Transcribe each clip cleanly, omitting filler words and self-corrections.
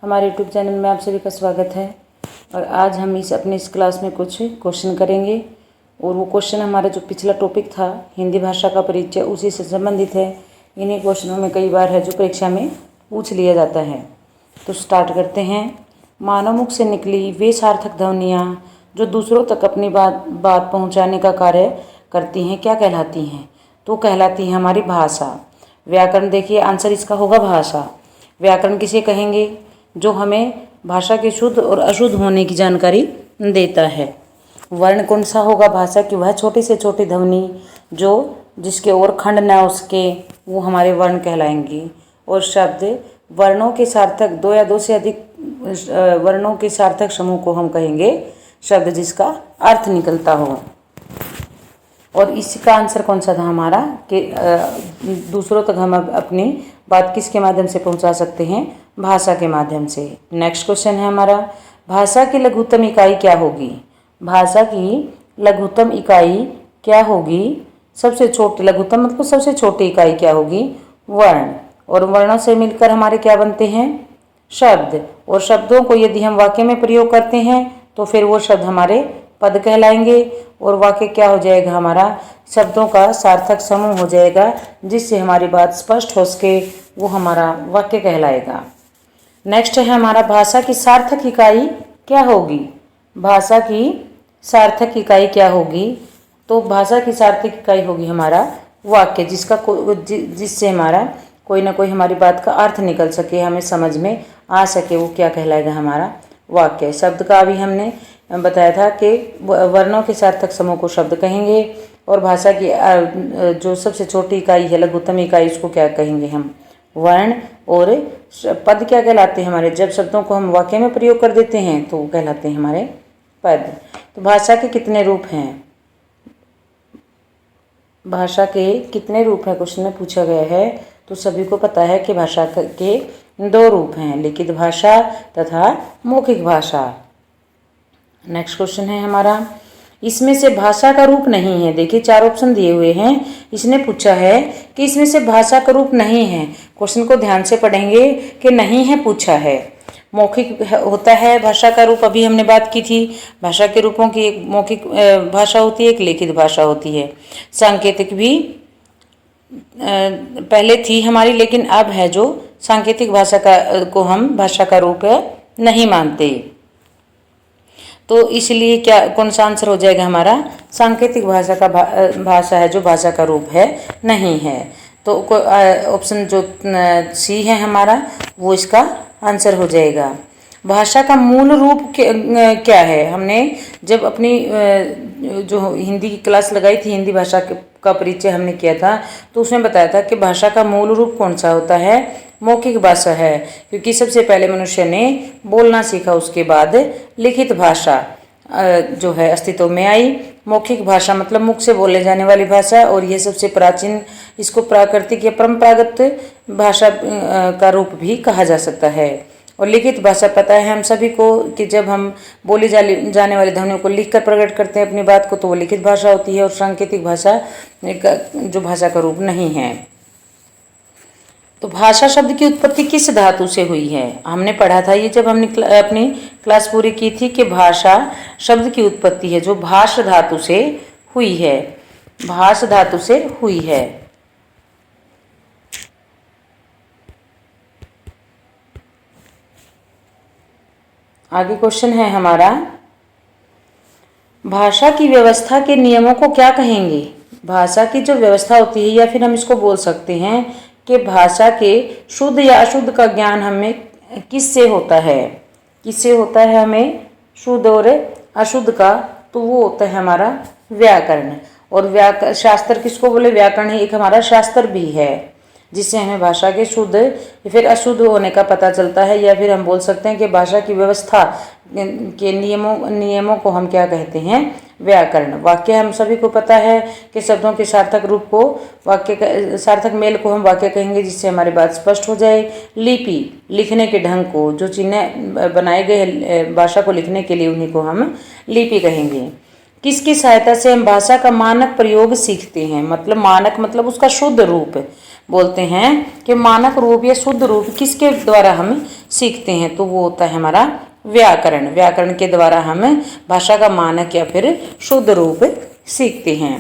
हमारे YouTube channel में आप सभी का स्वागत है। और आज हम अपनी इस क्लास में कुछ क्वेश्चन करेंगे और वो क्वेश्चन हमारा जो पिछला टॉपिक था हिंदी भाषा का परिचय उसी से संबंधित है। इन्हीं क्वेश्चनों में कई बार है जो परीक्षा में पूछ लिया जाता है। तो स्टार्ट करते हैं। मानव मुख से निकली वे सार्थक ध्वनियाँ जो दूसरों तक अपनी बात पहुँचाने का कार्य करती हैं क्या कहलाती हैं? तो कहलाती है हमारी भाषा। व्याकरण देखिए, आंसर इसका होगा भाषा। व्याकरण किसे कहेंगे? जो हमें भाषा के शुद्ध और अशुद्ध होने की जानकारी देता है। वर्ण कौन सा होगा भाषा की? वह छोटी से छोटी ध्वनि जो जिसके और खंड न उसके, वो हमारे वर्ण कहलाएंगे। और शब्द वर्णों के सार्थक, दो या दो से अधिक वर्णों के सार्थक समूह को हम कहेंगे शब्द जिसका अर्थ निकलता हो। और इसका आंसर कौन सा था हमारा कि दूसरों तक हम अपनी बात किसके माध्यम से पहुंचा सकते हैं? भाषा के माध्यम से। नेक्स्ट क्वेश्चन है हमारा, भाषा की लघुत्तम इकाई क्या होगी? भाषा की लघुत्तम इकाई क्या होगी? सबसे छोटी, लघुत्तम मतलब सबसे छोटी इकाई क्या होगी? वर्ण। और वर्णों से मिलकर हमारे क्या बनते हैं? शब्द। और शब्दों को यदि हम वाक्य में प्रयोग करते हैं तो फिर वो शब्द हमारे पद कहलाएंगे। और वाक्य क्या हो जाएगा हमारा? शब्दों का सार्थक समूह हो जाएगा जिससे हमारी बात स्पष्ट हो सके, वो हमारा वाक्य कहलाएगा। नेक्स्ट है हमारा, भाषा की सार्थक इकाई क्या होगी? भाषा की सार्थक इकाई क्या होगी? तो भाषा की सार्थक इकाई होगी हमारा वाक्य, जिससे हमारा कोई ना कोई हमारी बात का अर्थ निकल सके, हमें समझ में आ सके, वो क्या कहलाएगा? हमारा वाक्य। शब्द का अभी हमने बताया था कि वर्णों के सार्थक समूह को शब्द कहेंगे। और भाषा की जो सबसे छोटी इकाई है, लघुत्तम इकाई, उसको क्या कहेंगे हम? वर्ण। और पद क्या कहलाते हैं हमारे? जब शब्दों को हम वाक्य में प्रयोग कर देते हैं तो वो कहलाते हैं हमारे पद। तो भाषा के कितने रूप हैं? भाषा के कितने रूप हैं क्वेश्चन में पूछा गया है। तो सभी को पता है कि भाषा के दो रूप हैं, लिखित भाषा तथा मौखिक भाषा। नेक्स्ट क्वेश्चन है हमारा, इसमें से भाषा का रूप नहीं है। देखिए 4 ऑप्शन दिए हुए हैं। इसने पूछा है कि इसमें से भाषा का रूप नहीं है। क्वेश्चन को ध्यान से पढ़ेंगे कि नहीं है पूछा है। मौखिक होता है भाषा का रूप, अभी हमने बात की थी। भाषा के रूपों की एक मौखिक भाषा होती है, एक लिखित भाषा होती है। सांकेतिक भी पहले थी हमारी, लेकिन अब है जो सांकेतिक भाषा को हम भाषा का रूप नहीं मानते। तो इसलिए क्या कौन सा आंसर हो जाएगा हमारा? सांकेतिक भाषा का भाषा है जो भाषा का रूप है, नहीं है। तो ऑप्शन जो सी है हमारा, वो इसका आंसर हो जाएगा। भाषा का मूल रूप क्या है? हमने जब अपनी जो हिंदी की क्लास लगाई थी, हिंदी भाषा का परिचय हमने किया था, तो उसमें बताया था कि भाषा का मूल रूप कौन सा होता है? मौखिक भाषा है, क्योंकि सबसे पहले मनुष्य ने बोलना सीखा, उसके बाद लिखित भाषा जो है अस्तित्व में आई। मौखिक भाषा मतलब मुख से बोले जाने वाली भाषा, और यह सबसे प्राचीन, इसको प्राकृतिक या परंपरागत भाषा का रूप भी कहा जा सकता है। और लिखित भाषा पता है हम सभी को कि जब हम बोली जाने वाली ध्वनियों को लिखकर प्रकट करते हैं अपनी बात को, तो वो लिखित भाषा होती है। और सांकेतिक भाषा जो भाषा का रूप नहीं है। तो भाषा शब्द की उत्पत्ति किस धातु से हुई है? हमने पढ़ा था ये जब हमने अपनी क्लास पूरी की थी कि भाषा शब्द की उत्पत्ति है जो भाष धातु से हुई है। भाष धातु से हुई है। आगे क्वेश्चन है हमारा, भाषा की व्यवस्था के नियमों को क्या कहेंगे? भाषा की जो व्यवस्था होती है, या फिर हम इसको बोल सकते हैं कि भाषा के शुद्ध या अशुद्ध का ज्ञान हमें किससे होता है? किससे होता है हमें शुद्ध और अशुद्ध का? तो वो होता है हमारा व्याकरण। और शास्त्र किसको बोले? व्याकरण ही एक हमारा शास्त्र भी है, जिससे हमें भाषा के शुद्ध या फिर अशुद्ध होने का पता चलता है। या फिर हम बोल सकते हैं कि भाषा की व्यवस्था के नियमों को हम क्या कहते हैं? व्याकरण। वाक्य हम सभी को पता है कि शब्दों के सार्थक रूप को, वाक्य सार्थक मेल को हम वाक्य कहेंगे, जिससे हमारी बात स्पष्ट हो जाए। लिपि, लिखने के ढंग को, जो चिन्ह बनाए गए भाषा को लिखने के लिए, उन्हीं को हम लिपि कहेंगे। किसकी सहायता से हम भाषा का मानक प्रयोग सीखते हैं? मतलब मानक मतलब उसका शुद्ध रूप बोलते हैं कि मानक रूप या शुद्ध रूप किसके द्वारा हम सीखते हैं, तो वो होता है हमारा व्याकरण। व्याकरण के द्वारा हम भाषा का मानक या फिर शुद्ध रूप सीखते हैं।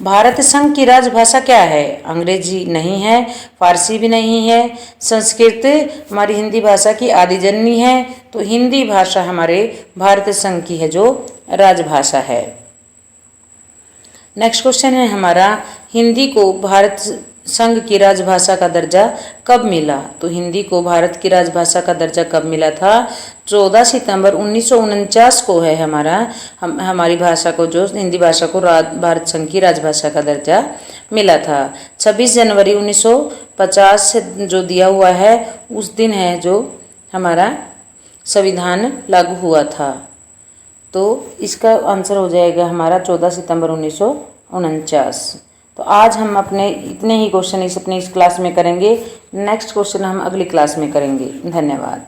भारत संघ की राजभाषा क्या है? अंग्रेजी नहीं है, फारसी भी नहीं है, संस्कृत हमारी हिंदी भाषा की आदि जननी है, तो हिंदी भाषा हमारे भारत संघ की है जो राजभाषा है। नेक्स्ट क्वेश्चन है हमारा, हिंदी को भारत संघ की राजभाषा का दर्जा कब मिला? तो हिंदी को भारत की राजभाषा का दर्जा कब मिला था? 14 सितंबर 1949 को है हमारी भाषा को, जो हिंदी भाषा को भारत संघ की राजभाषा का दर्जा मिला था। 26 जनवरी 1950 से जो दिया हुआ है उस दिन है जो हमारा संविधान लागू हुआ था। तो इसका आंसर हो जाएगा हमारा 14 सितंबर 1949। तो आज हम अपने इतने ही क्वेश्चन अपनी इस क्लास में करेंगे। नेक्स्ट क्वेश्चन हम अगली क्लास में करेंगे। धन्यवाद।